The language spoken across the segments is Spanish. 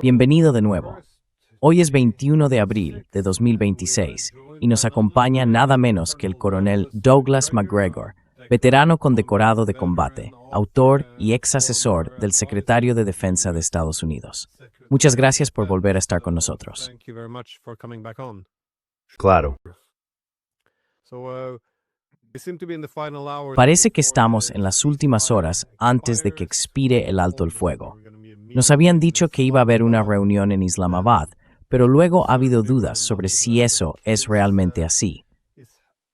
Bienvenido de nuevo. Hoy es 21 de abril de 2026 y nos acompaña nada menos que el coronel Douglas McGregor, veterano condecorado de combate, autor y ex asesor del secretario de Defensa de Estados Unidos. Muchas gracias por volver a estar con nosotros. Claro. Parece que estamos en las últimas horas antes de que expire el alto el fuego. Nos habían dicho que iba a haber una reunión en Islamabad, pero luego ha habido dudas sobre si eso es realmente así.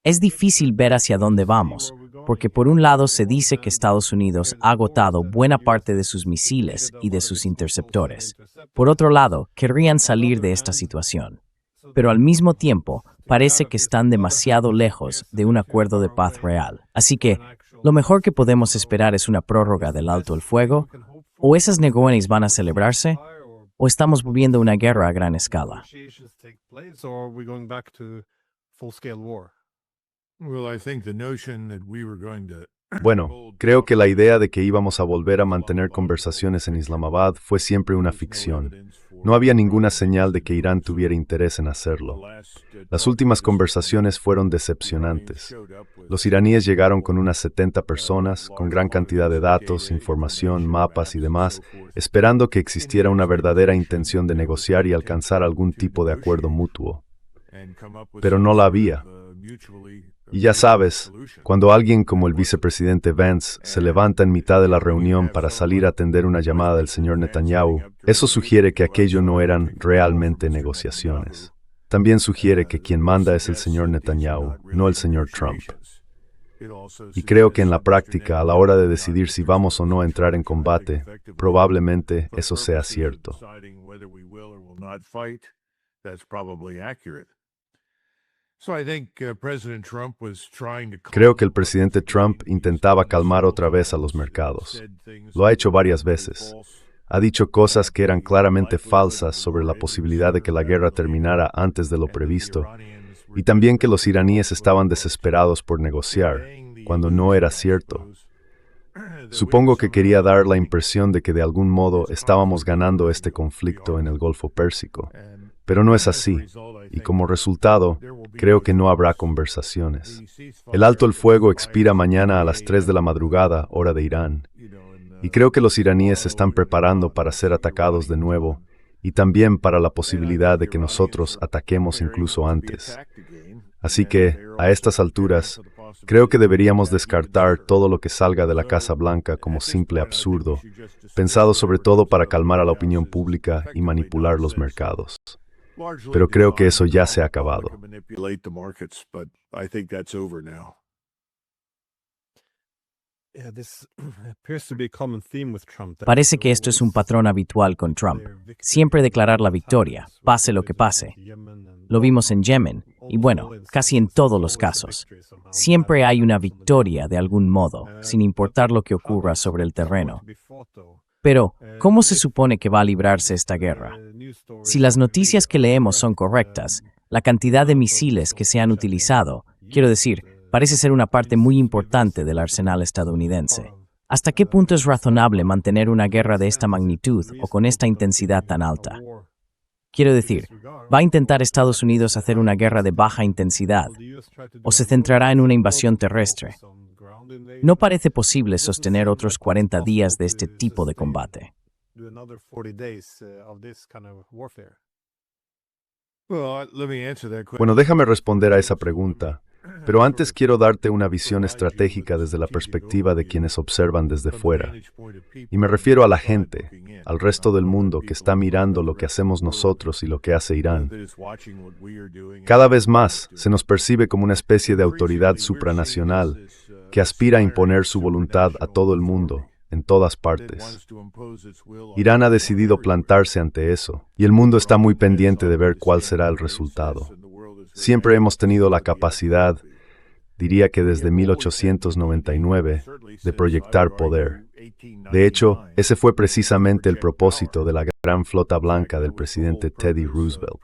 Es difícil ver hacia dónde vamos, porque por un lado se dice que Estados Unidos ha agotado buena parte de sus misiles y de sus interceptores. Por otro lado, querrían salir de esta situación. Pero al mismo tiempo, parece que están demasiado lejos de un acuerdo de paz real. Así que, lo mejor que podemos esperar es una prórroga del alto el fuego, o esas negociaciones van a celebrarse, o estamos viviendo una guerra a gran escala. Bueno, creo que la idea de que íbamos a volver a mantener conversaciones en Islamabad fue siempre una ficción. No había ninguna señal de que Irán tuviera interés en hacerlo. Las últimas conversaciones fueron decepcionantes. Los iraníes llegaron con unas 70 personas, con gran cantidad de datos, información, mapas y demás, esperando que existiera una verdadera intención de negociar y alcanzar algún tipo de acuerdo mutuo. Pero no la había. Y ya sabes, cuando alguien como el vicepresidente Vance se levanta en mitad de la reunión para salir a atender una llamada del señor Netanyahu, eso sugiere que aquello no eran realmente negociaciones. También sugiere que quien manda es el señor Netanyahu, no el señor Trump. Y creo que en la práctica, a la hora de decidir si vamos o no a entrar en combate, probablemente eso sea cierto. Creo que el presidente Trump intentaba calmar otra vez a los mercados. Lo ha hecho varias veces. Ha dicho cosas que eran claramente falsas sobre la posibilidad de que la guerra terminara antes de lo previsto, y también que los iraníes estaban desesperados por negociar, cuando no era cierto. Supongo que quería dar la impresión de que de algún modo estábamos ganando este conflicto en el Golfo Pérsico. Pero no es así, y como resultado, creo que no habrá conversaciones. El alto el fuego expira mañana a las 3 de la madrugada, hora de Irán, y creo que los iraníes se están preparando para ser atacados de nuevo, y también para la posibilidad de que nosotros ataquemos incluso antes. Así que, a estas alturas, creo que deberíamos descartar todo lo que salga de la Casa Blanca como simple absurdo, pensado sobre todo para calmar a la opinión pública y manipular los mercados. Pero creo que eso ya se ha acabado. Parece que esto es un patrón habitual con Trump. Siempre declarar la victoria, pase lo que pase. Lo vimos en Yemen, y bueno, casi en todos los casos. Siempre hay una victoria de algún modo, sin importar lo que ocurra sobre el terreno. Pero, ¿cómo se supone que va a librarse esta guerra? Si las noticias que leemos son correctas, la cantidad de misiles que se han utilizado, quiero decir, parece ser una parte muy importante del arsenal estadounidense. ¿Hasta qué punto es razonable mantener una guerra de esta magnitud o con esta intensidad tan alta? Quiero decir, ¿va a intentar Estados Unidos hacer una guerra de baja intensidad o se centrará en una invasión terrestre? No parece posible sostener otros 40 días de este tipo de combate. Bueno, déjame responder a esa pregunta, pero antes quiero darte una visión estratégica desde la perspectiva de quienes observan desde fuera. Y me refiero a la gente, al resto del mundo que está mirando lo que hacemos nosotros y lo que hace Irán. Cada vez más se nos percibe como una especie de autoridad supranacional que aspira a imponer su voluntad a todo el mundo, en todas partes. Irán ha decidido plantarse ante eso, y el mundo está muy pendiente de ver cuál será el resultado. Siempre hemos tenido la capacidad, diría que desde 1899, de proyectar poder. De hecho, ese fue precisamente el propósito de la Gran Flota Blanca del presidente Teddy Roosevelt.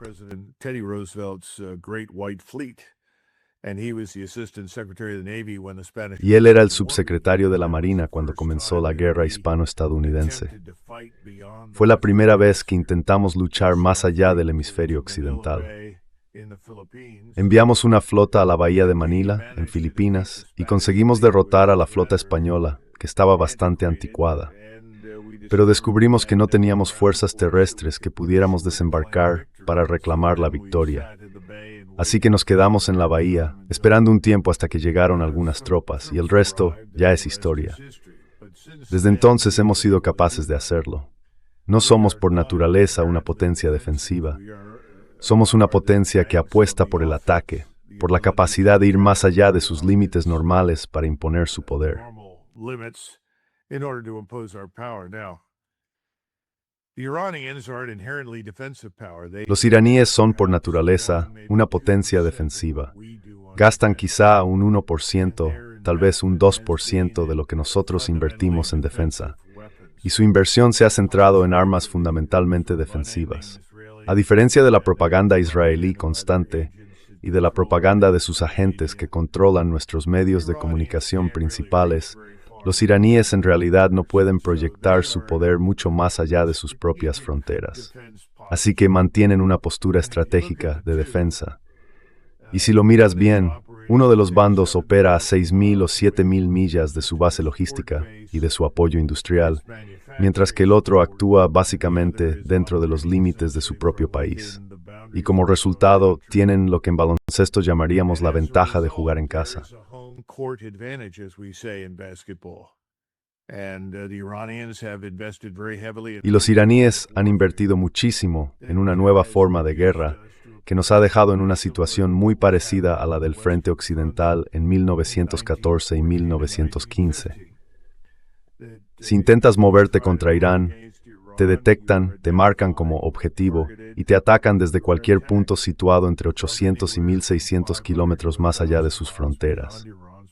Y él era el subsecretario de la Marina cuando comenzó la guerra hispano-estadounidense. Fue la primera vez que intentamos luchar más allá del hemisferio occidental. Enviamos una flota a la bahía de Manila, en Filipinas, y conseguimos derrotar a la flota española, que estaba bastante anticuada. Pero descubrimos que no teníamos fuerzas terrestres que pudiéramos desembarcar para reclamar la victoria. Así que nos quedamos en la bahía, esperando un tiempo hasta que llegaron algunas tropas, y el resto ya es historia. Desde entonces hemos sido capaces de hacerlo. No somos por naturaleza una potencia defensiva. Somos una potencia que apuesta por el ataque, por la capacidad de ir más allá de sus límites normales para imponer su poder. Los iraníes son por naturaleza una potencia defensiva. Gastan quizá un 1%, tal vez un 2% de lo que nosotros invertimos en defensa. Y su inversión se ha centrado en armas fundamentalmente defensivas. A diferencia de la propaganda israelí constante y de la propaganda de sus agentes que controlan nuestros medios de comunicación principales, los iraníes en realidad no pueden proyectar su poder mucho más allá de sus propias fronteras. Así que mantienen una postura estratégica de defensa. Y si lo miras bien, uno de los bandos opera a 6.000 o 7.000 millas de su base logística y de su apoyo industrial, mientras que el otro actúa básicamente dentro de los límites de su propio país. Y como resultado, tienen lo que en baloncesto llamaríamos la ventaja de jugar en casa. Y los iraníes han invertido muchísimo en una nueva forma de guerra que nos ha dejado en una situación muy parecida a la del Frente Occidental en 1914 y 1915. Si intentas moverte contra Irán, te detectan, te marcan como objetivo y te atacan desde cualquier punto situado entre 800 y 1.600 kilómetros más allá de sus fronteras.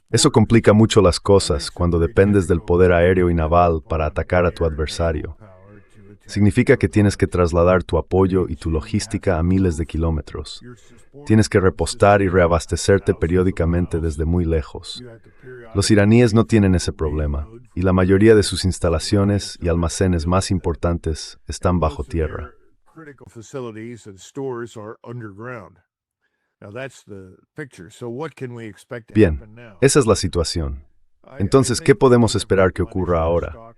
Eso complica mucho las cosas cuando dependes del poder aéreo y naval para atacar a tu adversario. Significa que tienes que trasladar tu apoyo y tu logística a miles de kilómetros. Tienes que repostar y reabastecerte periódicamente desde muy lejos. Los iraníes no tienen ese problema, y la mayoría de sus instalaciones y almacenes más importantes están bajo tierra. Bien, esa es la situación. Entonces, ¿qué podemos esperar que ocurra ahora?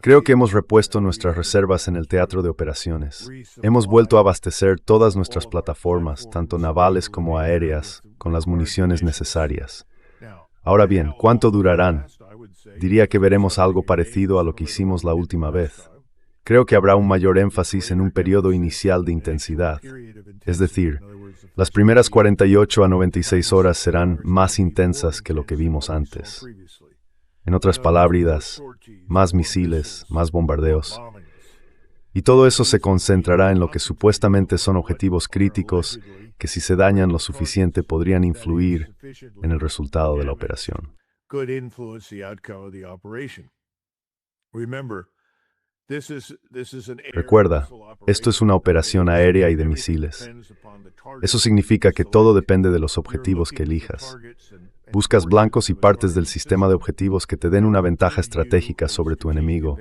Creo que hemos repuesto nuestras reservas en el teatro de operaciones. Hemos vuelto a abastecer todas nuestras plataformas, tanto navales como aéreas, con las municiones necesarias. Ahora bien, ¿cuánto durarán? Diría que veremos algo parecido a lo que hicimos la última vez. Creo que habrá un mayor énfasis en un periodo inicial de intensidad. Es decir, las primeras 48 a 96 horas serán más intensas que lo que vimos antes. En otras palabras, más misiles, más bombardeos. Y todo eso se concentrará en lo que supuestamente son objetivos críticos que si se dañan lo suficiente podrían influir en el resultado de la operación. Recuerda, esto es una operación aérea y de misiles. Eso significa que todo depende de los objetivos que elijas. Buscas blancos y partes del sistema de objetivos que te den una ventaja estratégica sobre tu enemigo,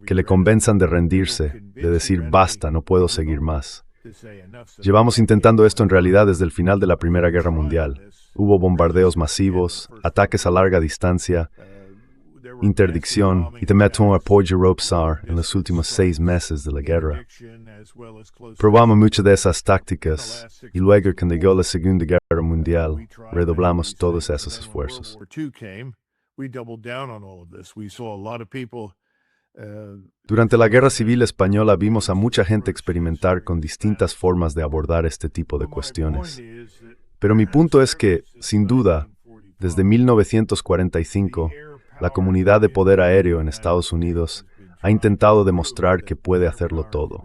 que le convenzan de rendirse, de decir basta, no puedo seguir más. Llevamos intentando esto en realidad desde el final de la Primera Guerra Mundial. Hubo bombardeos masivos, ataques a larga distancia, interdicción y también apoyo Robsar en los últimos 6 meses de la guerra. Probamos muchas de esas tácticas y luego cuando llegó la Segunda Guerra Mundial redoblamos todos esos esfuerzos. Durante la Guerra Civil Española vimos a mucha gente experimentar con distintas formas de abordar este tipo de cuestiones. Pero mi punto es que, sin duda, desde 1945, la comunidad de poder aéreo en Estados Unidos ha intentado demostrar que puede hacerlo todo.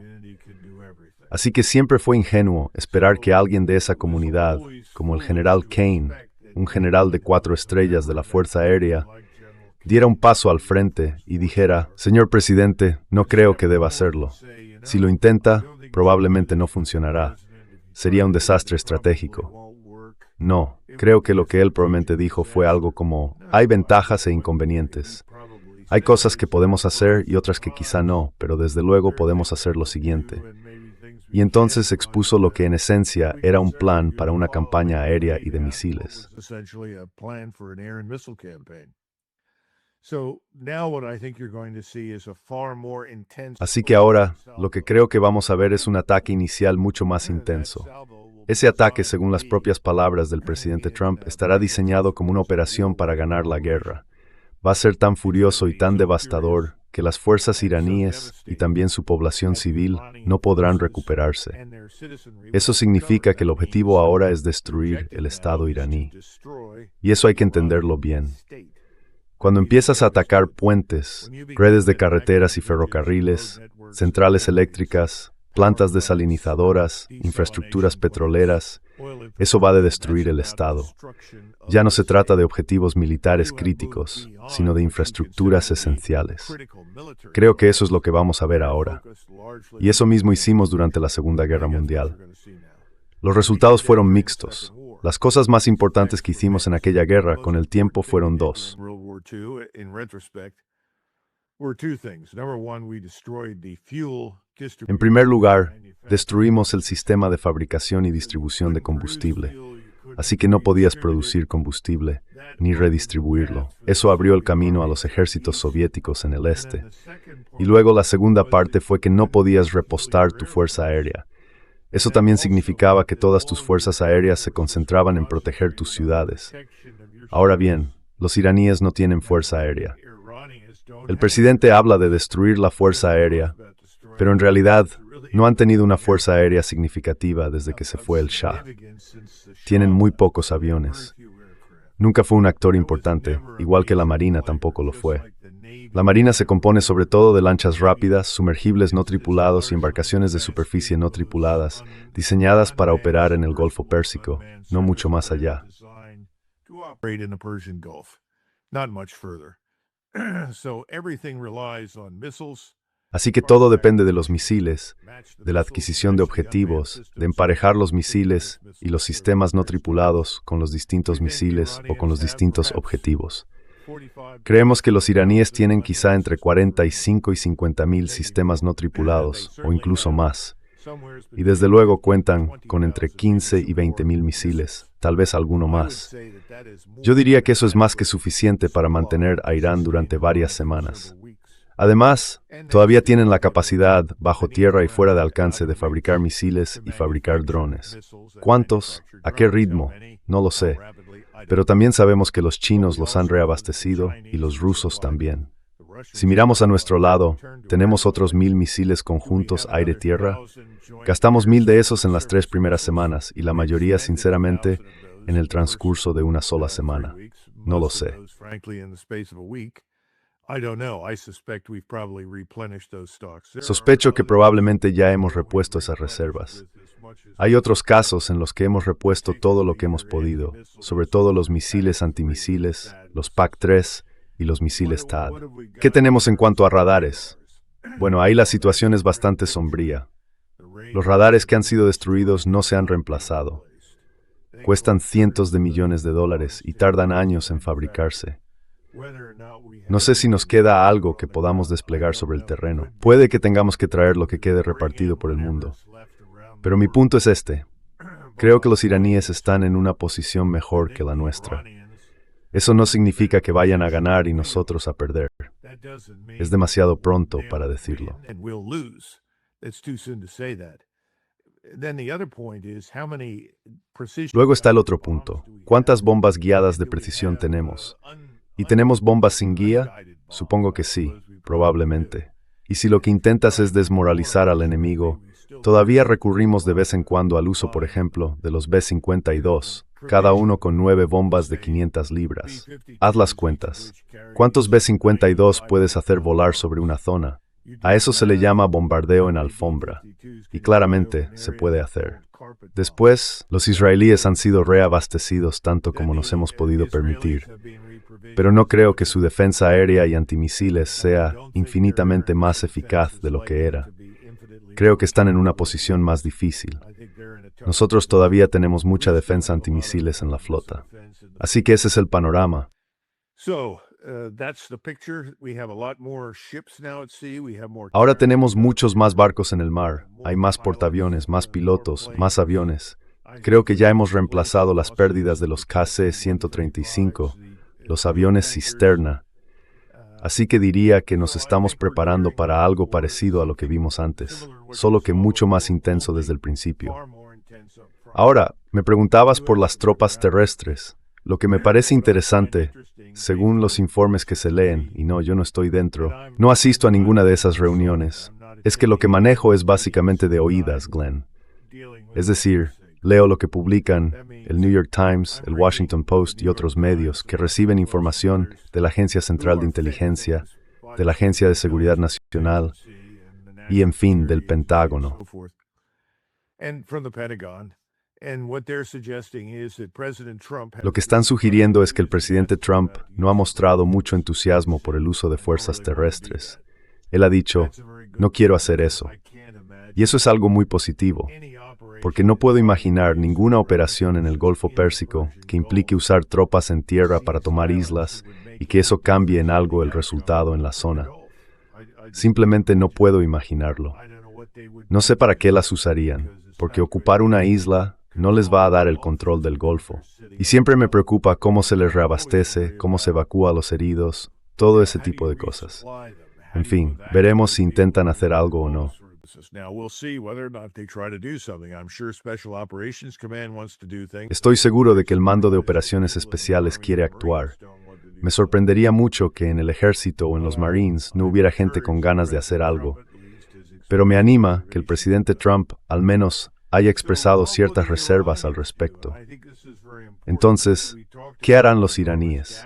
Así que siempre fue ingenuo esperar que alguien de esa comunidad, como el general Kane, un general de 4 estrellas de la Fuerza Aérea, diera un paso al frente y dijera, «Señor presidente, no creo que deba hacerlo. Si lo intenta, probablemente no funcionará. Sería un desastre estratégico». No, creo que lo que él probablemente dijo fue algo como, hay ventajas e inconvenientes. Hay cosas que podemos hacer y otras que quizá no, pero desde luego podemos hacer lo siguiente. Y entonces expuso lo que en esencia era un plan para una campaña aérea y de misiles. Así que ahora, lo que creo que vamos a ver es un ataque inicial mucho más intenso. Ese ataque, según las propias palabras del presidente Trump, estará diseñado como una operación para ganar la guerra. Va a ser tan furioso y tan devastador que las fuerzas iraníes y también su población civil no podrán recuperarse. Eso significa que el objetivo ahora es destruir el Estado iraní. Y eso hay que entenderlo bien. Cuando empiezas a atacar puentes, redes de carreteras y ferrocarriles, centrales eléctricas, plantas desalinizadoras, infraestructuras petroleras, eso va de destruir el Estado. Ya no se trata de objetivos militares críticos, sino de infraestructuras esenciales. Creo que eso es lo que vamos a ver ahora. Y eso mismo hicimos durante la Segunda Guerra Mundial. Los resultados fueron mixtos. Las cosas más importantes que hicimos en aquella guerra con el tiempo fueron dos. En primer lugar, destruimos el sistema de fabricación y distribución de combustible, así que no podías producir combustible ni redistribuirlo. Eso abrió el camino a los ejércitos soviéticos en el este. Y luego la segunda parte fue que no podías repostar tu fuerza aérea. Eso también significaba que todas tus fuerzas aéreas se concentraban en proteger tus ciudades. Ahora bien, los iraníes no tienen fuerza aérea. El presidente habla de destruir la fuerza aérea, pero en realidad no han tenido una fuerza aérea significativa desde que se fue el Shah. Tienen muy pocos aviones. Nunca fue un actor importante, igual que la Marina tampoco lo fue. La Marina se compone sobre todo de lanchas rápidas, sumergibles no tripulados y embarcaciones de superficie no tripuladas, diseñadas para operar en el Golfo Pérsico, no mucho más allá. Así que todo depende de los misiles, de la adquisición de objetivos, de emparejar los misiles y los sistemas no tripulados con los distintos misiles o con los distintos objetivos. Creemos que los iraníes tienen quizá entre 45 y 50,000 sistemas no tripulados, o incluso más. Y desde luego cuentan con entre 15 y 20,000 misiles, tal vez alguno más. Yo diría que eso es más que suficiente para mantener a Irán durante varias semanas. Además, todavía tienen la capacidad, bajo tierra y fuera de alcance, de fabricar misiles y fabricar drones. ¿Cuántos? ¿A qué ritmo? No lo sé. Pero también sabemos que los chinos los han reabastecido y los rusos también. Si miramos a nuestro lado, tenemos otros 1,000 misiles conjuntos aire-tierra. Gastamos 1,000 de esos en las 3 primeras semanas y la mayoría, sinceramente, en el transcurso de una sola semana. No lo sé. Sospecho que probablemente ya hemos repuesto esas reservas. Hay otros casos en los que hemos repuesto todo lo que hemos podido, sobre todo los misiles antimisiles, los PAC-3 y los misiles THAAD. ¿Qué tenemos en cuanto a radares? Bueno, ahí la situación es bastante sombría. Los radares que han sido destruidos no se han reemplazado. Cuestan cientos de millones de dólares y tardan años en fabricarse. No sé si nos queda algo que podamos desplegar sobre el terreno. Puede que tengamos que traer lo que quede repartido por el mundo. Pero mi punto es este. Creo que los iraníes están en una posición mejor que la nuestra. Eso no significa que vayan a ganar y nosotros a perder. Es demasiado pronto para decirlo. Luego está el otro punto. ¿Cuántas bombas guiadas de precisión tenemos? ¿Y tenemos bombas sin guía? Supongo que sí, probablemente. Y si lo que intentas es desmoralizar al enemigo, todavía recurrimos de vez en cuando al uso, por ejemplo, de los B-52, cada uno con 9 bombas de 500 libras. Haz las cuentas. ¿Cuántos B-52 puedes hacer volar sobre una zona? A eso se le llama bombardeo en alfombra. Y claramente se puede hacer. Después, los israelíes han sido reabastecidos tanto como nos hemos podido permitir. Pero no creo que su defensa aérea y antimisiles sea infinitamente más eficaz de lo que era. creo que están en una posición más difícil. Nosotros todavía tenemos mucha defensa antimisiles en la flota. Así que ese es el panorama. Ahora tenemos muchos más barcos en el mar. Hay más portaaviones, más pilotos, más aviones. Creo que ya hemos reemplazado las pérdidas de los KC-135, los aviones cisterna. Así que diría que nos estamos preparando para algo parecido a lo que vimos antes, solo que mucho más intenso desde el principio. Ahora, me preguntabas por las tropas terrestres. Lo que me parece interesante, según los informes que se leen, y no, yo no estoy dentro, no asisto a ninguna de esas reuniones, es que lo que manejo es básicamente de oídas, Glenn. Es decir, leo lo que publican el New York Times, el Washington Post y otros medios que reciben información de la Agencia Central de Inteligencia, de la Agencia de Seguridad Nacional y, en fin, del Pentágono. Lo que están sugiriendo es que el presidente Trump no ha mostrado mucho entusiasmo por el uso de fuerzas terrestres. Él ha dicho, no quiero hacer eso. Y eso es algo muy positivo, porque no puedo imaginar ninguna operación en el Golfo Pérsico que implique usar tropas en tierra para tomar islas y que eso cambie en algo el resultado en la zona. Simplemente no puedo imaginarlo. No sé para qué las usarían, porque ocupar una isla no les va a dar el control del Golfo. Y siempre me preocupa cómo se les reabastece, cómo se evacúa a los heridos, todo ese tipo de cosas. En fin, veremos si intentan hacer algo o no. Estoy seguro de que el Mando de Operaciones Especiales quiere actuar. Me sorprendería mucho que en el ejército o en los Marines no hubiera gente con ganas de hacer algo. Pero me anima que el presidente Trump, al menos, haya expresado ciertas reservas al respecto. Entonces, ¿qué harán los iraníes?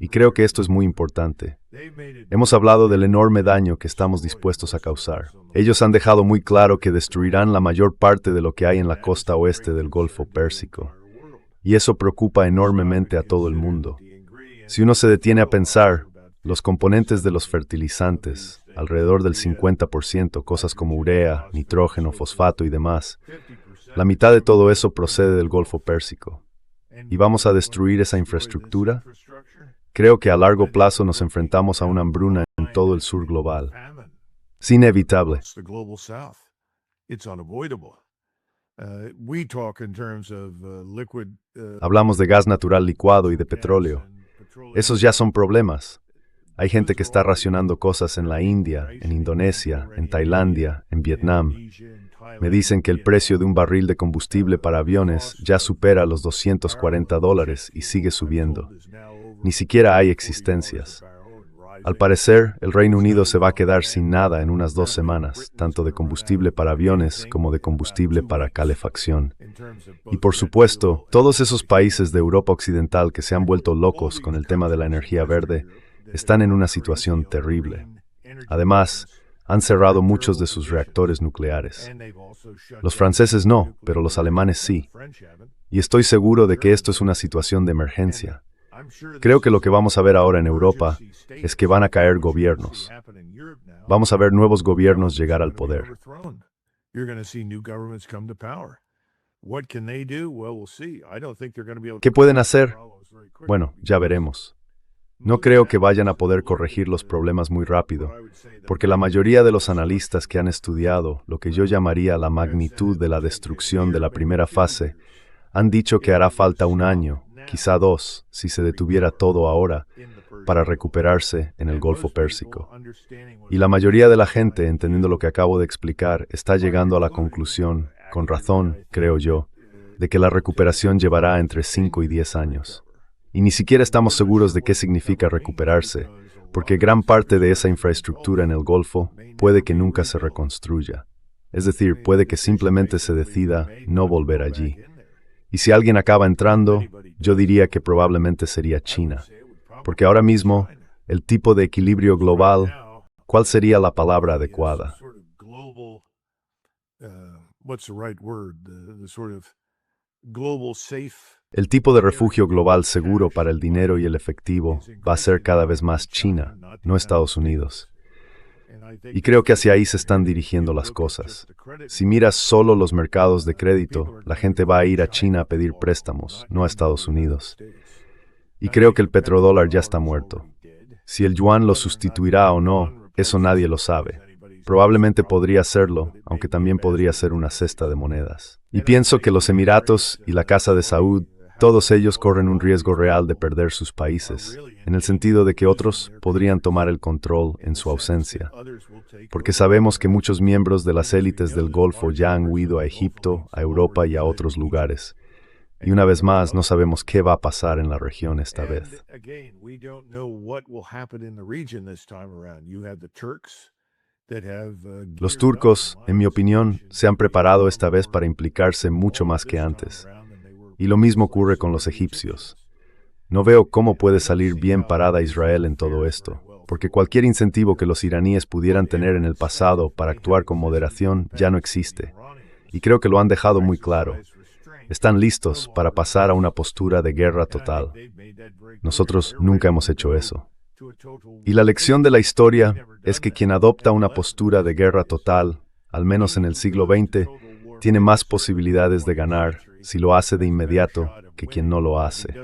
Y creo que esto es muy importante. Hemos hablado del enorme daño que estamos dispuestos a causar. Ellos han dejado muy claro que destruirán la mayor parte de lo que hay en la costa oeste del Golfo Pérsico. Y eso preocupa enormemente a todo el mundo. Si uno se detiene a pensar, los componentes de los fertilizantes, alrededor del 50%, cosas como urea, nitrógeno, fosfato y demás, la mitad de todo eso procede del Golfo Pérsico. ¿Y vamos a destruir esa infraestructura? Creo que a largo plazo nos enfrentamos a una hambruna en todo el sur global. Es inevitable. Hablamos de gas natural licuado y de petróleo. Esos ya son problemas. Hay gente que está racionando cosas en la India, en Indonesia, en Tailandia, en Vietnam. Me dicen que el precio de un barril de combustible para aviones ya supera los $240 y sigue subiendo. Ni siquiera hay existencias. Al parecer, el Reino Unido se va a quedar sin nada en unas 2 semanas, tanto de combustible para aviones como de combustible para calefacción. Y por supuesto, todos esos países de Europa Occidental que se han vuelto locos con el tema de la energía verde están en una situación terrible. Además, han cerrado muchos de sus reactores nucleares. Los franceses no, pero los alemanes sí. Y estoy seguro de que esto es una situación de emergencia. Creo que lo que vamos a ver ahora en Europa es que van a caer gobiernos. Vamos a ver nuevos gobiernos llegar al poder. ¿Qué pueden hacer? Bueno, ya veremos. No creo que vayan a poder corregir los problemas muy rápido, porque la mayoría de los analistas que han estudiado lo que yo llamaría la magnitud de la destrucción de la primera fase han dicho que hará falta 1 año, quizá 2, si se detuviera todo ahora, para recuperarse en el Golfo Pérsico. Y la mayoría de la gente, entendiendo lo que acabo de explicar, está llegando a la conclusión, con razón, creo yo, de que la recuperación llevará entre 5 y 10 años. Y ni siquiera estamos seguros de qué significa recuperarse, porque gran parte de esa infraestructura en el Golfo puede que nunca se reconstruya. Es decir, puede que simplemente se decida no volver allí. Y si alguien acaba entrando, yo diría que probablemente sería China. Porque ahora mismo, el tipo de equilibrio global, ¿cuál sería la palabra adecuada? El tipo de refugio global seguro para el dinero y el efectivo va a ser cada vez más China, no Estados Unidos. Y creo que hacia ahí se están dirigiendo las cosas. Si miras solo los mercados de crédito, la gente va a ir a China a pedir préstamos, no a Estados Unidos. Y creo que el petrodólar ya está muerto. Si el yuan lo sustituirá o no, eso nadie lo sabe. Probablemente podría serlo, aunque también podría ser una cesta de monedas. Y pienso que los Emiratos y la Casa de Saud, todos ellos corren un riesgo real de perder sus países, en el sentido de que otros podrían tomar el control en su ausencia. Porque sabemos que muchos miembros de las élites del Golfo ya han huido a Egipto, a Europa y a otros lugares. Y una vez más, no sabemos qué va a pasar en la región esta vez. Los turcos, en mi opinión, se han preparado esta vez para implicarse mucho más que antes. Y lo mismo ocurre con los egipcios. No veo cómo puede salir bien parada Israel en todo esto, porque cualquier incentivo que los iraníes pudieran tener en el pasado para actuar con moderación ya no existe. Y creo que lo han dejado muy claro. Están listos para pasar a una postura de guerra total. Nosotros nunca hemos hecho eso. Y la lección de la historia es que quien adopta una postura de guerra total, al menos en el siglo XX, tiene más posibilidades de ganar si lo hace de inmediato que quien no lo hace.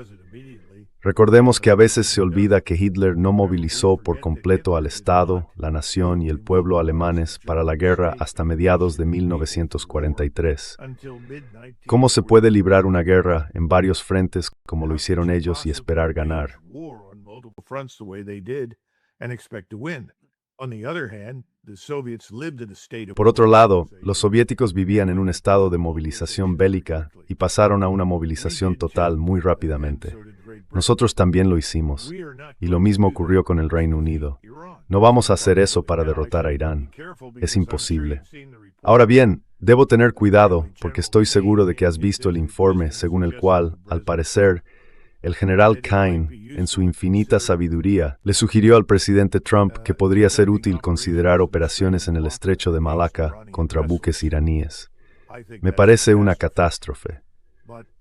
Recordemos que a veces se olvida que Hitler no movilizó por completo al Estado, la nación y el pueblo alemanes para la guerra hasta mediados de 1943. ¿Cómo se puede librar una guerra en varios frentes como lo hicieron ellos y esperar ganar? Por otro lado, los soviéticos vivían en un estado de movilización bélica y pasaron a una movilización total muy rápidamente. Nosotros también lo hicimos, y lo mismo ocurrió con el Reino Unido. No vamos a hacer eso para derrotar a Irán. Es imposible. Ahora bien, debo tener cuidado porque estoy seguro de que has visto el informe según el cual, al parecer, el general Cain, en su infinita sabiduría, le sugirió al presidente Trump que podría ser útil considerar operaciones en el estrecho de Malaca contra buques iraníes. Me parece una catástrofe.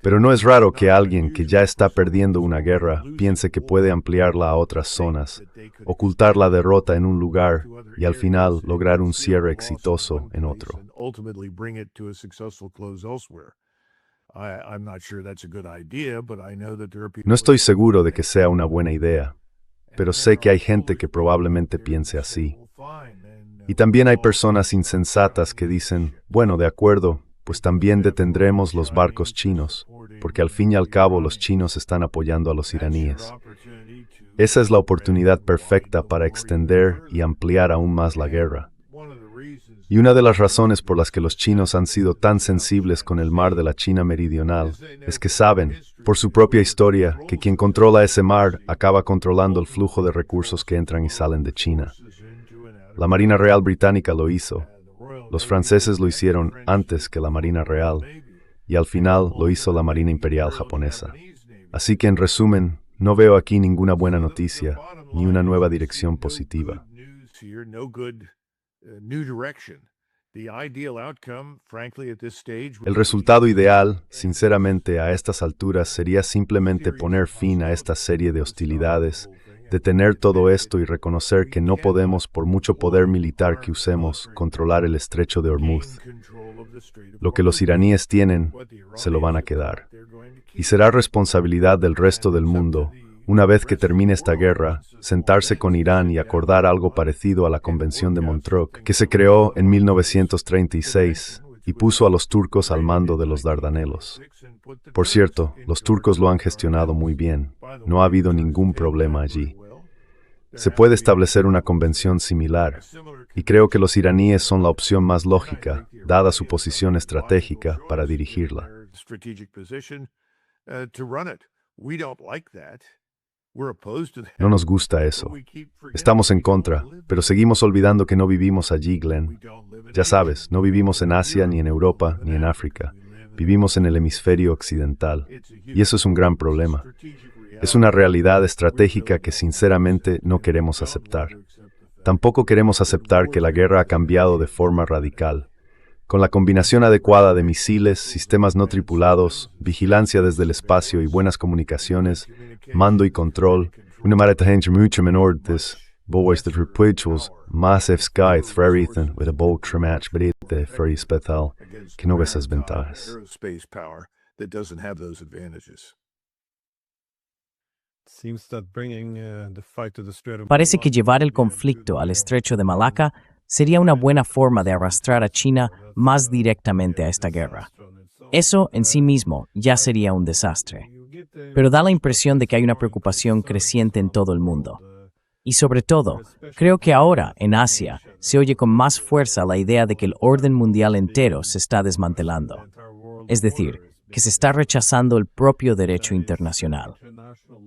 Pero no es raro que alguien que ya está perdiendo una guerra piense que puede ampliarla a otras zonas, ocultar la derrota en un lugar y al final lograr un cierre exitoso en otro. No estoy seguro de que sea una buena idea, pero sé que hay gente que probablemente piense así. Y también hay personas insensatas que dicen, bueno, de acuerdo, pues también detendremos los barcos chinos, porque al fin y al cabo los chinos están apoyando a los iraníes. Esa es la oportunidad perfecta para extender y ampliar aún más la guerra. Y una de las razones por las que los chinos han sido tan sensibles con el mar de la China meridional es que saben, por su propia historia, que quien controla ese mar acaba controlando el flujo de recursos que entran y salen de China. La Marina Real Británica lo hizo. Los franceses lo hicieron antes que la Marina Real, y al final lo hizo la Marina Imperial japonesa. Así que, en resumen, no veo aquí ninguna buena noticia, ni una nueva dirección positiva. El resultado ideal, sinceramente, a estas alturas sería simplemente poner fin a esta serie de hostilidades, detener todo esto y reconocer que no podemos, por mucho poder militar que usemos, controlar el estrecho de Hormuz. Lo que los iraníes tienen, se lo van a quedar. Y será responsabilidad del resto del mundo, una vez que termine esta guerra, sentarse con Irán y acordar algo parecido a la Convención de Montreux, que se creó en 1936 y puso a los turcos al mando de los Dardanelos. Por cierto, los turcos lo han gestionado muy bien. No ha habido ningún problema allí. Se puede establecer una convención similar, y creo que los iraníes son la opción más lógica, dada su posición estratégica, para dirigirla. No nos gusta eso. Estamos en contra, pero seguimos olvidando que no vivimos allí, Glenn. Ya sabes, no vivimos en Asia, ni en Europa, ni en África. Vivimos en el hemisferio occidental, y eso es un gran problema. Es una realidad estratégica que sinceramente no queremos aceptar. Tampoco queremos aceptar que la guerra ha cambiado de forma radical. Con la combinación adecuada de misiles, sistemas no tripulados, vigilancia desde el espacio y buenas comunicaciones, mando y control, una maratón mucho menor, Beweist repúblios más efskai freriten with a bow trimach brite free spetal que no ves esas ventajas. Aerospace power that doesn't have those advantages. Parece que llevar el conflicto al estrecho de Malaca sería una buena forma de arrastrar a China más directamente a esta guerra. Eso en sí mismo ya sería un desastre. Pero da la impresión de que hay una preocupación creciente en todo el mundo. Y sobre todo, creo que ahora, en Asia, se oye con más fuerza la idea de que el orden mundial entero se está desmantelando. Es decir, que se está rechazando el propio derecho internacional.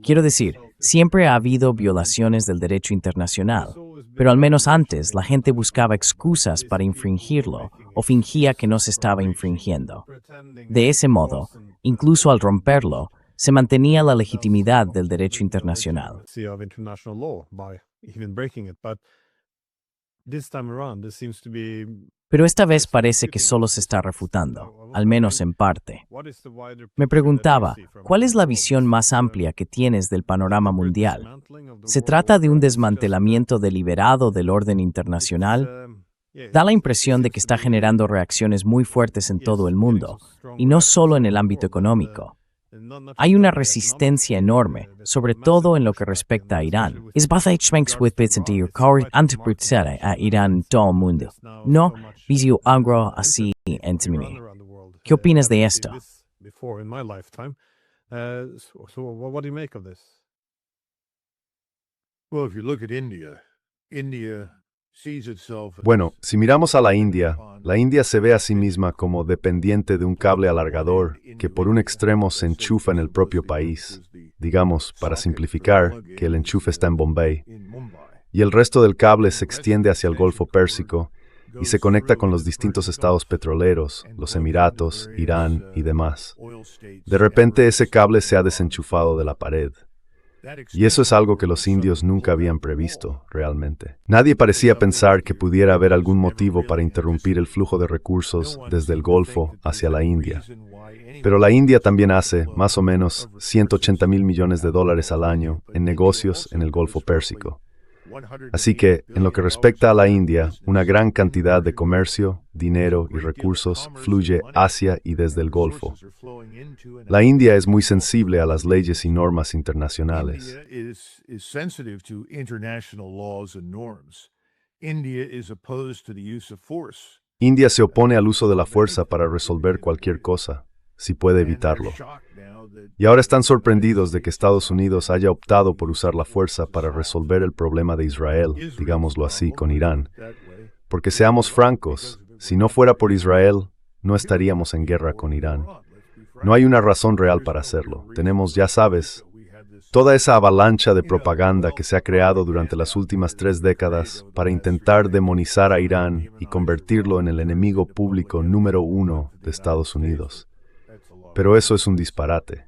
Quiero decir, siempre ha habido violaciones del derecho internacional, pero al menos antes la gente buscaba excusas para infringirlo o fingía que no se estaba infringiendo. De ese modo, incluso al romperlo, se mantenía la legitimidad del derecho internacional. Pero esta vez parece que solo se está refutando, al menos en parte. Me preguntaba, ¿cuál es la visión más amplia que tienes del panorama mundial? ¿Se trata de un desmantelamiento deliberado del orden internacional? Da la impresión de que está generando reacciones muy fuertes en todo el mundo, y no solo en el ámbito económico. Hay una resistencia enorme, sobre todo en lo que respecta a Irán. A Irán en todo el mundo. No, visio algo así en mí. ¿Qué opinas de esto? Bueno, si miramos a la India se ve a sí misma como dependiente de un cable alargador que por un extremo se enchufa en el propio país. Digamos, para simplificar, que el enchufe está en Bombay. Y el resto del cable se extiende hacia el Golfo Pérsico y se conecta con los distintos estados petroleros, los Emiratos, Irán y demás. De repente ese cable se ha desenchufado de la pared. Y eso es algo que los indios nunca habían previsto, realmente. Nadie parecía pensar que pudiera haber algún motivo para interrumpir el flujo de recursos desde el Golfo hacia la India. Pero la India también hace, más o menos, $180,000 millones al año en negocios en el Golfo Pérsico. Así que, en lo que respecta a la India, una gran cantidad de comercio, dinero y recursos fluye hacia y desde el Golfo. La India es muy sensible a las leyes y normas internacionales. India se opone al uso de la fuerza para resolver cualquier cosa, si puede evitarlo. Y ahora están sorprendidos de que Estados Unidos haya optado por usar la fuerza para resolver el problema de Israel, digámoslo así, con Irán. Porque seamos francos, si no fuera por Israel, no estaríamos en guerra con Irán. No hay una razón real para hacerlo. Tenemos, ya sabes, toda esa avalancha de propaganda que se ha creado durante las últimas 3 décadas para intentar demonizar a Irán y convertirlo en el enemigo público número 1 de Estados Unidos. Pero eso es un disparate.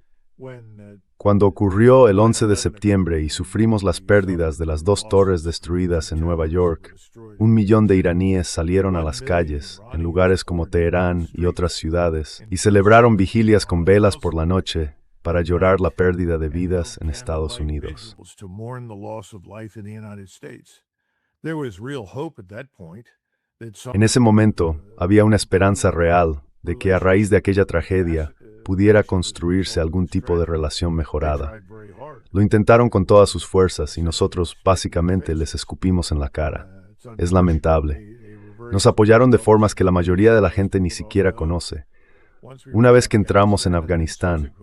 Cuando ocurrió el 11 de septiembre y sufrimos las pérdidas de las 2 torres destruidas en Nueva York, 1 millón de iraníes salieron a las calles, en lugares como Teherán y otras ciudades, y celebraron vigilias con velas por la noche para llorar la pérdida de vidas en Estados Unidos. En ese momento, había una esperanza real de que a raíz de aquella tragedia pudiera construirse algún tipo de relación mejorada. Lo intentaron con todas sus fuerzas y nosotros básicamente les escupimos en la cara. Es lamentable. Nos apoyaron de formas que la mayoría de la gente ni siquiera conoce. Una vez que entramos en Afganistán,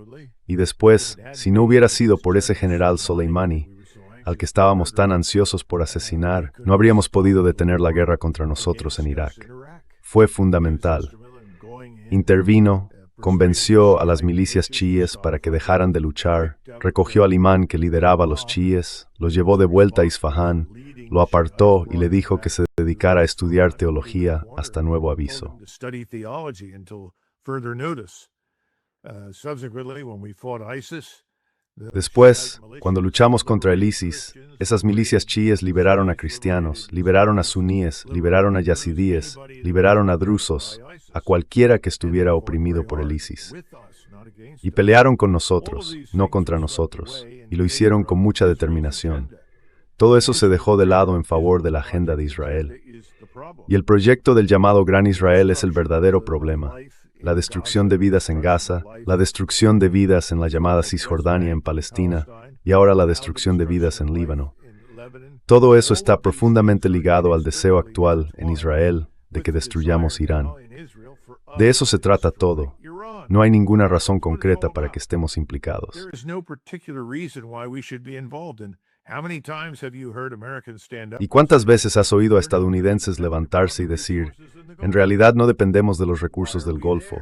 y después, si no hubiera sido por ese general Soleimani, al que estábamos tan ansiosos por asesinar, no habríamos podido detener la guerra contra nosotros en Irak. Fue fundamental. Intervino, convenció a las milicias chiíes para que dejaran de luchar, recogió al imán que lideraba a los chiíes, lo llevó de vuelta a Isfahán, lo apartó y le dijo que se dedicara a estudiar teología hasta nuevo aviso. Después, cuando luchamos contra el ISIS, esas milicias chiíes liberaron a cristianos, liberaron a suníes, liberaron a yazidíes, liberaron a drusos, a cualquiera que estuviera oprimido por el ISIS. Y pelearon con nosotros, no contra nosotros, y lo hicieron con mucha determinación. Todo eso se dejó de lado en favor de la agenda de Israel. Y el proyecto del llamado Gran Israel es el verdadero problema. La destrucción de vidas en Gaza, la destrucción de vidas en la llamada Cisjordania en Palestina, y ahora la destrucción de vidas en Líbano. Todo eso está profundamente ligado al deseo actual en Israel de que destruyamos Irán. De eso se trata todo. No hay ninguna razón concreta para que estemos implicados. ¿Y cuántas veces has oído a estadounidenses levantarse y decir, en realidad no dependemos de los recursos del Golfo?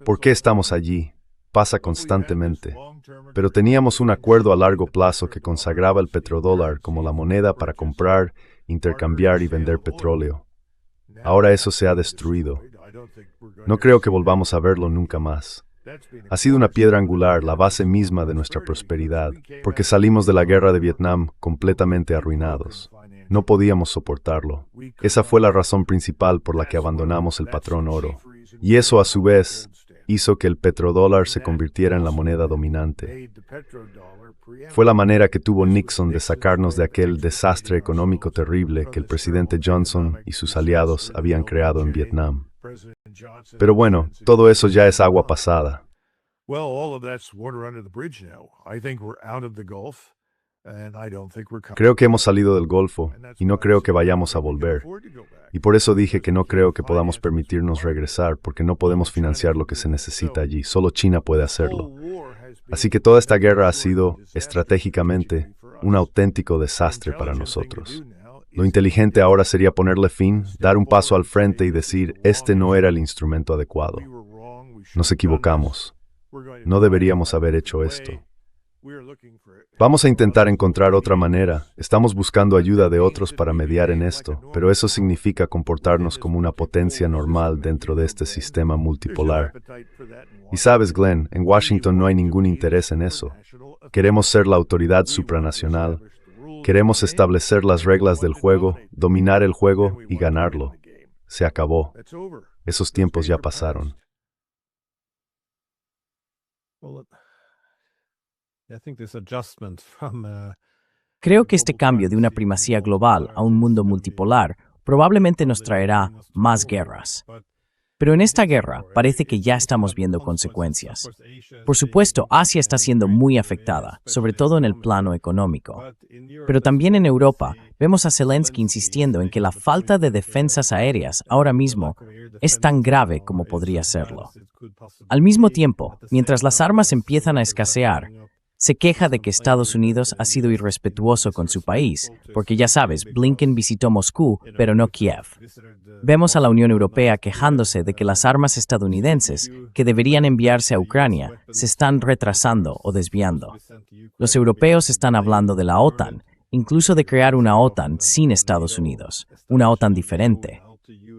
¿Por qué estamos allí? Pasa constantemente. Pero teníamos un acuerdo a largo plazo que consagraba el petrodólar como la moneda para comprar, intercambiar y vender petróleo. Ahora eso se ha destruido. No creo que volvamos a verlo nunca más. Ha sido una piedra angular, la base misma de nuestra prosperidad, porque salimos de la guerra de Vietnam completamente arruinados. No podíamos soportarlo. Esa fue la razón principal por la que abandonamos el patrón oro. Y eso, a su vez, hizo que el petrodólar se convirtiera en la moneda dominante. Fue la manera que tuvo Nixon de sacarnos de aquel desastre económico terrible que el presidente Johnson y sus aliados habían creado en Vietnam. Pero bueno, todo eso ya es agua pasada. Creo que hemos salido del Golfo y no creo que vayamos a volver. Y por eso dije que no creo que podamos permitirnos regresar, porque no podemos financiar lo que se necesita allí. Solo China puede hacerlo. Así que toda esta guerra ha sido, estratégicamente, un auténtico desastre para nosotros. Lo inteligente ahora sería ponerle fin, dar un paso al frente y decir, este no era el instrumento adecuado. Nos equivocamos. No deberíamos haber hecho esto. Vamos a intentar encontrar otra manera. Estamos buscando ayuda de otros para mediar en esto, pero eso significa comportarnos como una potencia normal dentro de este sistema multipolar. Y sabes, Glenn, en Washington no hay ningún interés en eso. Queremos ser la autoridad supranacional. Queremos establecer las reglas del juego, dominar el juego y ganarlo. Se acabó. Esos tiempos ya pasaron. Creo que este cambio de una primacía global a un mundo multipolar probablemente nos traerá más guerras. Pero en esta guerra parece que ya estamos viendo consecuencias. Por supuesto, Asia está siendo muy afectada, sobre todo en el plano económico. Pero también en Europa vemos a Zelensky insistiendo en que la falta de defensas aéreas ahora mismo es tan grave como podría serlo. Al mismo tiempo, mientras las armas empiezan a escasear, se queja de que Estados Unidos ha sido irrespetuoso con su país, porque ya sabes, Blinken visitó Moscú, pero no Kiev. Vemos a la Unión Europea quejándose de que las armas estadounidenses, que deberían enviarse a Ucrania, se están retrasando o desviando. Los europeos están hablando de la OTAN, incluso de crear una OTAN sin Estados Unidos, una OTAN diferente.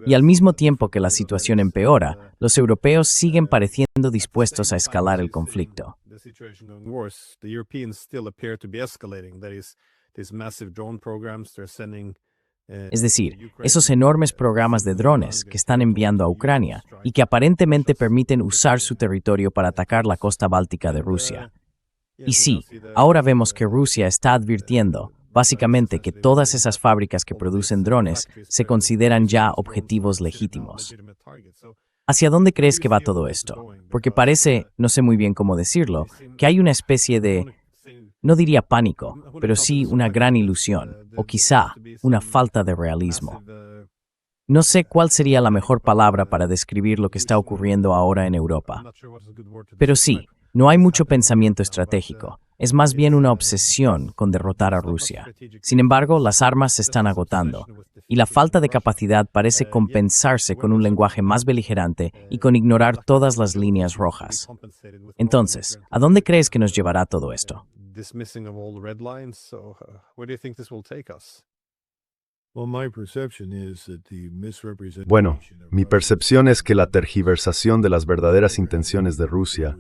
Y al mismo tiempo que la situación empeora, los europeos siguen pareciendo dispuestos a escalar el conflicto. Es decir, esos enormes programas de drones que están enviando a Ucrania y que aparentemente permiten usar su territorio para atacar la costa báltica de Rusia. Y sí, ahora vemos que Rusia está advirtiendo, básicamente, que todas esas fábricas que producen drones se consideran ya objetivos legítimos. ¿Hacia dónde crees que va todo esto? Porque parece, no sé muy bien cómo decirlo, que hay una especie de, no diría pánico, pero sí una gran ilusión, o quizá una falta de realismo. No sé cuál sería la mejor palabra para describir lo que está ocurriendo ahora en Europa. Pero sí, no hay mucho pensamiento estratégico. Es más bien una obsesión con derrotar a Rusia. Sin embargo, las armas se están agotando, y la falta de capacidad parece compensarse con un lenguaje más beligerante y con ignorar todas las líneas rojas. Entonces, ¿a dónde crees que nos llevará todo esto? Bueno, mi percepción es que la tergiversación de las verdaderas intenciones de Rusia,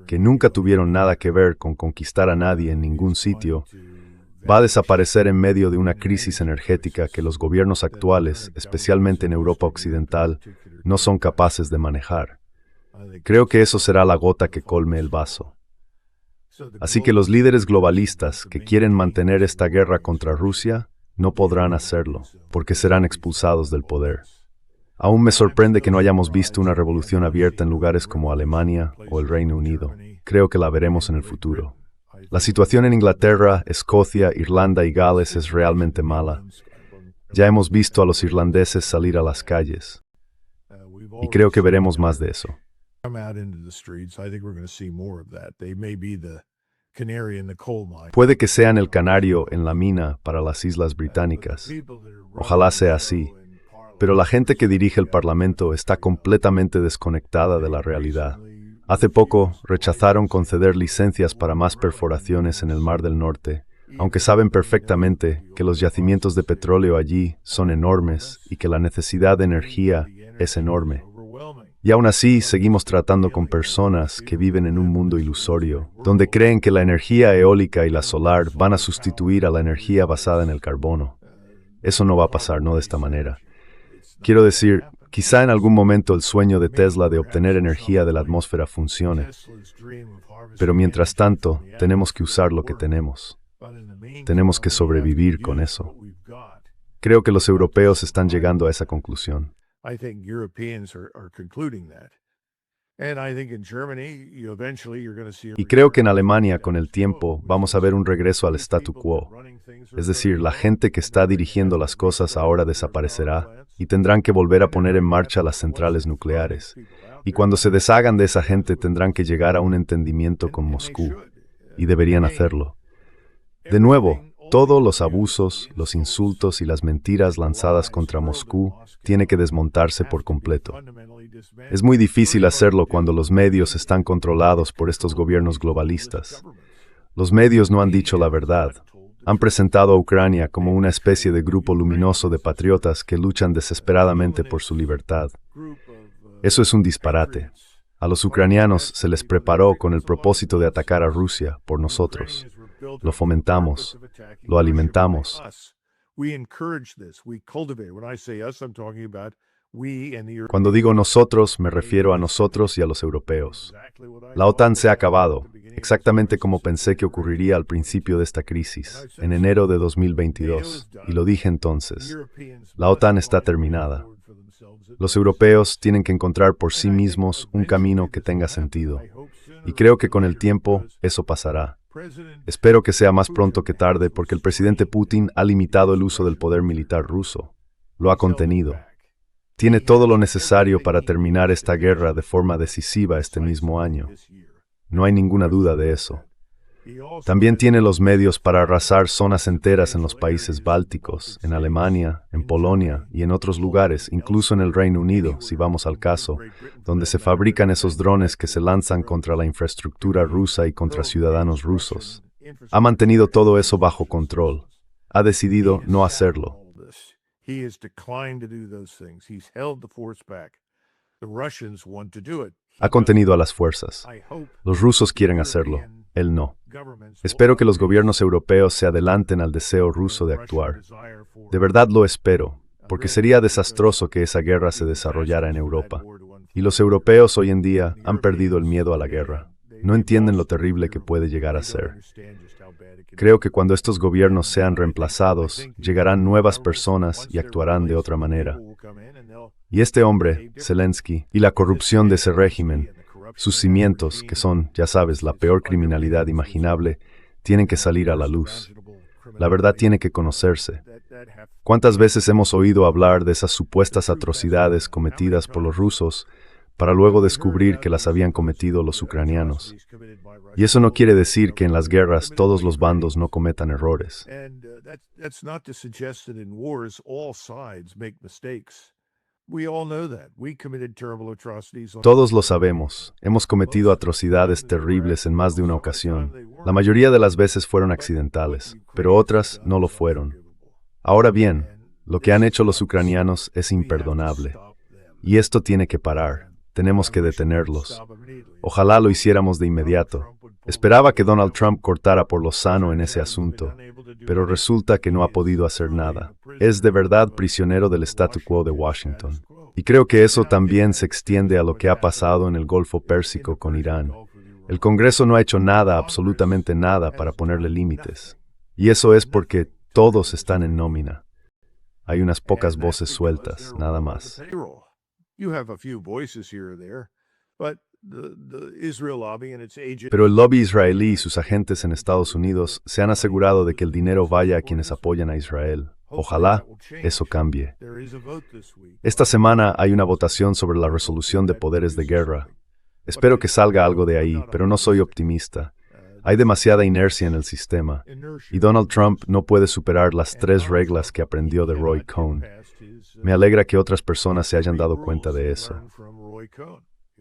que nunca tuvieron nada que ver con conquistar a nadie en ningún sitio, va a desaparecer en medio de una crisis energética que los gobiernos actuales, especialmente en Europa Occidental, no son capaces de manejar. Creo que eso será la gota que colme el vaso. Así que los líderes globalistas que quieren mantener esta guerra contra Rusia no podrán hacerlo, porque serán expulsados del poder. Aún me sorprende que no hayamos visto una revolución abierta en lugares como Alemania o el Reino Unido. Creo que la veremos en el futuro. La situación en Inglaterra, Escocia, Irlanda y Gales es realmente mala. Ya hemos visto a los irlandeses salir a las calles. Y creo que veremos más de eso. Puede que sean el canario en la mina para las Islas Británicas. Ojalá sea así. Pero la gente que dirige el Parlamento está completamente desconectada de la realidad. Hace poco rechazaron conceder licencias para más perforaciones en el Mar del Norte, aunque saben perfectamente que los yacimientos de petróleo allí son enormes y que la necesidad de energía es enorme. Y aún así seguimos tratando con personas que viven en un mundo ilusorio, donde creen que la energía eólica y la solar van a sustituir a la energía basada en el carbono. Eso no va a pasar, no de esta manera. Quiero decir, quizá en algún momento el sueño de Tesla de obtener energía de la atmósfera funcione. Pero mientras tanto, tenemos que usar lo que tenemos. Tenemos que sobrevivir con eso. Creo que los europeos están llegando a esa conclusión. Y creo que en Alemania, con el tiempo, vamos a ver un regreso al statu quo. Es decir, la gente que está dirigiendo las cosas ahora desaparecerá y tendrán que volver a poner en marcha las centrales nucleares. Y cuando se deshagan de esa gente, tendrán que llegar a un entendimiento con Moscú. Y deberían hacerlo. De nuevo, todos los abusos, los insultos y las mentiras lanzadas contra Moscú tiene que desmontarse por completo. Es muy difícil hacerlo cuando los medios están controlados por estos gobiernos globalistas. Los medios no han dicho la verdad. Han presentado a Ucrania como una especie de grupo luminoso de patriotas que luchan desesperadamente por su libertad. Eso es un disparate. A los ucranianos se les preparó con el propósito de atacar a Rusia por nosotros. Lo fomentamos, lo alimentamos. Cuando digo nosotros, me refiero a nosotros y a los europeos. La OTAN se ha acabado, exactamente como pensé que ocurriría al principio de esta crisis, en enero de 2022, y lo dije entonces. La OTAN está terminada. Los europeos tienen que encontrar por sí mismos un camino que tenga sentido. Y creo que con el tiempo eso pasará. Espero que sea más pronto que tarde porque el presidente Putin ha limitado el uso del poder militar ruso. Lo ha contenido. Tiene todo lo necesario para terminar esta guerra de forma decisiva este mismo año. No hay ninguna duda de eso. También tiene los medios para arrasar zonas enteras en los países bálticos, en Alemania, en Polonia y en otros lugares, incluso en el Reino Unido, si vamos al caso, donde se fabrican esos drones que se lanzan contra la infraestructura rusa y contra ciudadanos rusos. Ha mantenido todo eso bajo control. Ha decidido no hacerlo. Ha contenido a las fuerzas. Los rusos quieren hacerlo. Él no. Espero que los gobiernos europeos se adelanten al deseo ruso de actuar. De verdad lo espero, porque sería desastroso que esa guerra se desarrollara en Europa. Y los europeos hoy en día han perdido el miedo a la guerra. No entienden lo terrible que puede llegar a ser. Creo que cuando estos gobiernos sean reemplazados, llegarán nuevas personas y actuarán de otra manera. Y este hombre, Zelensky, y la corrupción de ese régimen, sus cimientos, que son, ya sabes, la peor criminalidad imaginable, tienen que salir a la luz. La verdad tiene que conocerse. ¿Cuántas veces hemos oído hablar de esas supuestas atrocidades cometidas por los rusos para luego descubrir que las habían cometido los ucranianos? Y eso no quiere decir que en las guerras todos los bandos no cometan errores. Todos lo sabemos. Hemos cometido atrocidades terribles en más de una ocasión. La mayoría de las veces fueron accidentales, pero otras no lo fueron. Ahora bien, lo que han hecho los ucranianos es imperdonable. Y esto tiene que parar. Tenemos que detenerlos. Ojalá lo hiciéramos de inmediato. Esperaba que Donald Trump cortara por lo sano en ese asunto, pero resulta que no ha podido hacer nada. Es de verdad prisionero del statu quo de Washington. Y creo que eso también se extiende a lo que ha pasado en el Golfo Pérsico con Irán. El Congreso no ha hecho nada, absolutamente nada, para ponerle límites. Y eso es porque todos están en nómina. Hay unas pocas voces sueltas, nada más. Pero el lobby israelí y sus agentes en Estados Unidos se han asegurado de que el dinero vaya a quienes apoyan a Israel. Ojalá eso cambie. Esta semana hay una votación sobre la resolución de poderes de guerra. Espero que salga algo de ahí, pero no soy optimista. Hay demasiada inercia en el sistema, y Donald Trump no puede superar las 3 reglas que aprendió de Roy Cohn. Me alegra que otras personas se hayan dado cuenta de eso.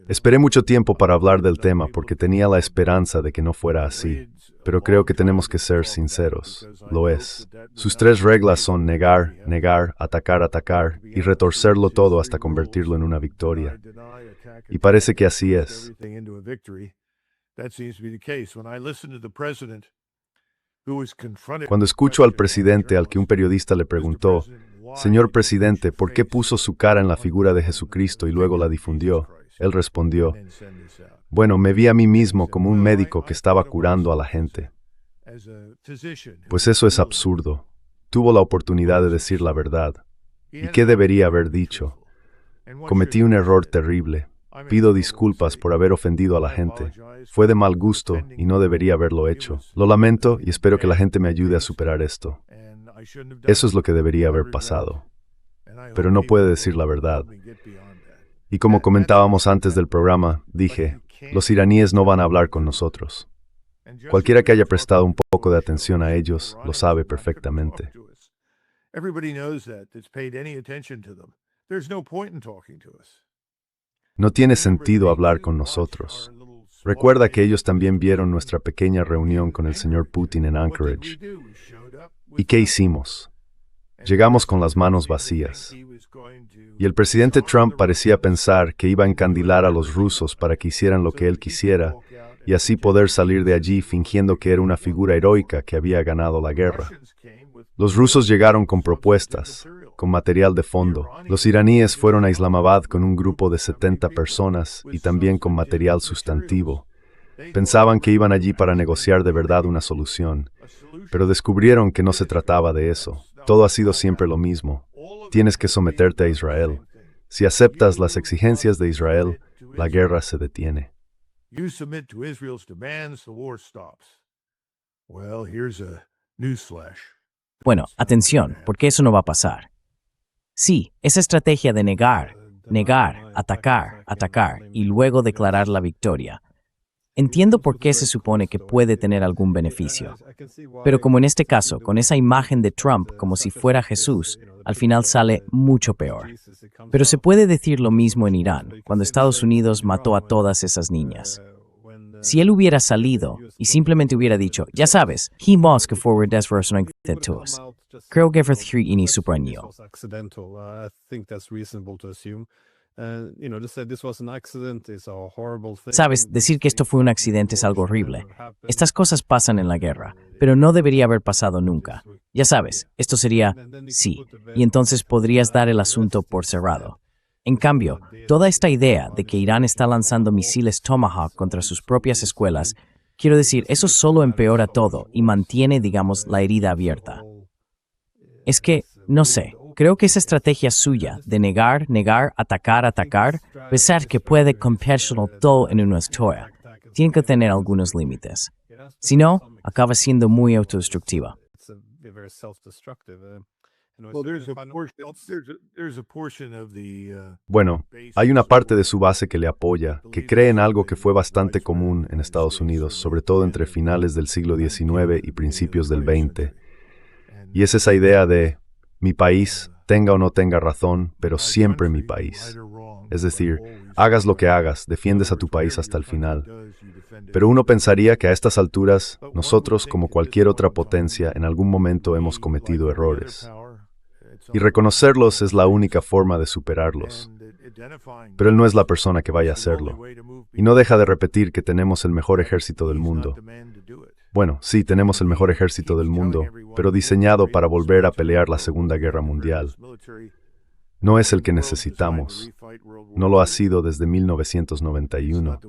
Esperé mucho tiempo para hablar del tema porque tenía la esperanza de que no fuera así, pero creo que tenemos que ser sinceros. Lo es. Sus 3 reglas son negar, negar, atacar, atacar, y retorcerlo todo hasta convertirlo en una victoria. Y parece que así es. Cuando escucho al presidente al que un periodista le preguntó, «Señor presidente, ¿por qué puso su cara en la figura de Jesucristo y luego la difundió?», él respondió, «Bueno, me vi a mí mismo como un médico que estaba curando a la gente». Pues eso es absurdo. Tuvo la oportunidad de decir la verdad. ¿Y qué debería haber dicho? Cometí un error terrible. Pido disculpas por haber ofendido a la gente. Fue de mal gusto y no debería haberlo hecho. Lo lamento y espero que la gente me ayude a superar esto. Eso es lo que debería haber pasado. Pero no puede decir la verdad. Y como comentábamos antes del programa, dije, los iraníes no van a hablar con nosotros. Cualquiera que haya prestado un poco de atención a ellos lo sabe perfectamente. No tiene sentido hablar con nosotros. Recuerda que ellos también vieron nuestra pequeña reunión con el señor Putin en Anchorage. ¿Y qué hicimos? Llegamos con las manos vacías. Y el presidente Trump parecía pensar que iba a encandilar a los rusos para que hicieran lo que él quisiera y así poder salir de allí fingiendo que era una figura heroica que había ganado la guerra. Los rusos llegaron con propuestas, con material de fondo. Los iraníes fueron a Islamabad con un grupo de 70 personas y también con material sustantivo. Pensaban que iban allí para negociar de verdad una solución, pero descubrieron que no se trataba de eso. Todo ha sido siempre lo mismo. Tienes que someterte a Israel. Si aceptas las exigencias de Israel, la guerra se detiene. Bueno, atención, porque eso no va a pasar. Sí, esa estrategia de negar, negar, atacar, atacar y luego declarar la victoria. Entiendo por qué se supone que puede tener algún beneficio. Pero como en este caso, con esa imagen de Trump como si fuera Jesús, al final sale mucho peor. Pero se puede decir lo mismo en Irán, cuando Estados Unidos mató a todas esas niñas. Si él hubiera salido y simplemente hubiera dicho, ya sabes, que forward us. Creo que ini supraño. Sabes, decir que esto fue un accidente es algo horrible. Estas cosas pasan en la guerra, pero no debería haber pasado nunca. Ya sabes, esto sería sí, y entonces podrías dar el asunto por cerrado. En cambio, toda esta idea de que Irán está lanzando misiles Tomahawk contra sus propias escuelas, quiero decir, eso solo empeora todo y mantiene, digamos, la herida abierta. Es que, no sé, creo que esa estrategia suya de negar, negar, atacar, atacar, pensar que puede convertirlo todo en una historia, tiene que tener algunos límites. Si no, acaba siendo muy autodestructiva. Bueno, hay una parte de su base que le apoya, que cree en algo que fue bastante común en Estados Unidos, sobre todo entre finales del siglo XIX y principios del XX. Y es esa idea de mi país, tenga o no tenga razón, pero siempre mi país. Es decir, hagas lo que hagas, defiendes a tu país hasta el final. Pero uno pensaría que a estas alturas, nosotros, como cualquier otra potencia, en algún momento hemos cometido errores. Y reconocerlos es la única forma de superarlos. Pero él no es la persona que vaya a hacerlo. Y no deja de repetir que tenemos el mejor ejército del mundo. Bueno, sí, tenemos el mejor ejército del mundo, pero diseñado para volver a pelear la Segunda Guerra Mundial. No es el que necesitamos. No lo ha sido desde 1991.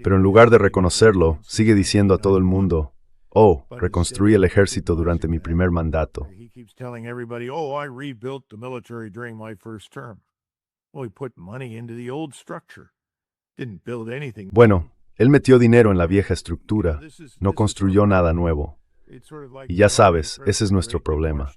Pero en lugar de reconocerlo, sigue diciendo a todo el mundo, oh, reconstruí el ejército durante mi primer mandato. He keeps telling everybody, oh, I rebuilt the military during my first term. Well, he put money into the old structure. Didn't build anything. Bueno, él metió dinero en la vieja estructura, no construyó nada nuevo. Y ya sabes, ese es nuestro problema.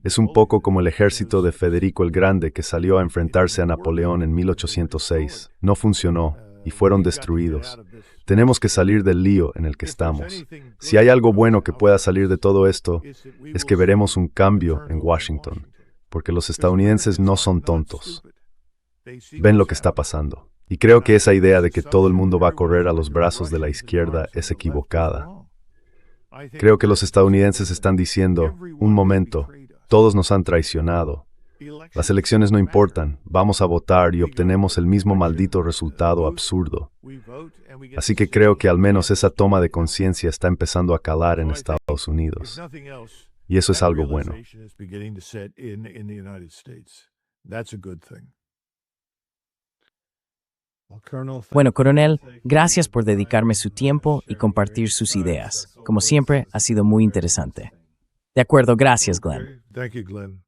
Es un poco como el ejército de Federico el Grande que salió a enfrentarse a Napoleón en 1806. No funcionó y fueron destruidos. Tenemos que salir del lío en el que estamos. Si hay algo bueno que pueda salir de todo esto, es que veremos un cambio en Washington, porque los estadounidenses no son tontos. Ven lo que está pasando. Y creo que esa idea de que todo el mundo va a correr a los brazos de la izquierda es equivocada. Creo que los estadounidenses están diciendo, un momento, todos nos han traicionado. Las elecciones no importan, vamos a votar y obtenemos el mismo maldito resultado absurdo. Así que creo que al menos esa toma de conciencia está empezando a calar en Estados Unidos. Y eso es algo bueno. Bueno, coronel, gracias por dedicarme su tiempo y compartir sus ideas. Como siempre, ha sido muy interesante. De acuerdo, gracias, Glenn. Thank you, Glenn.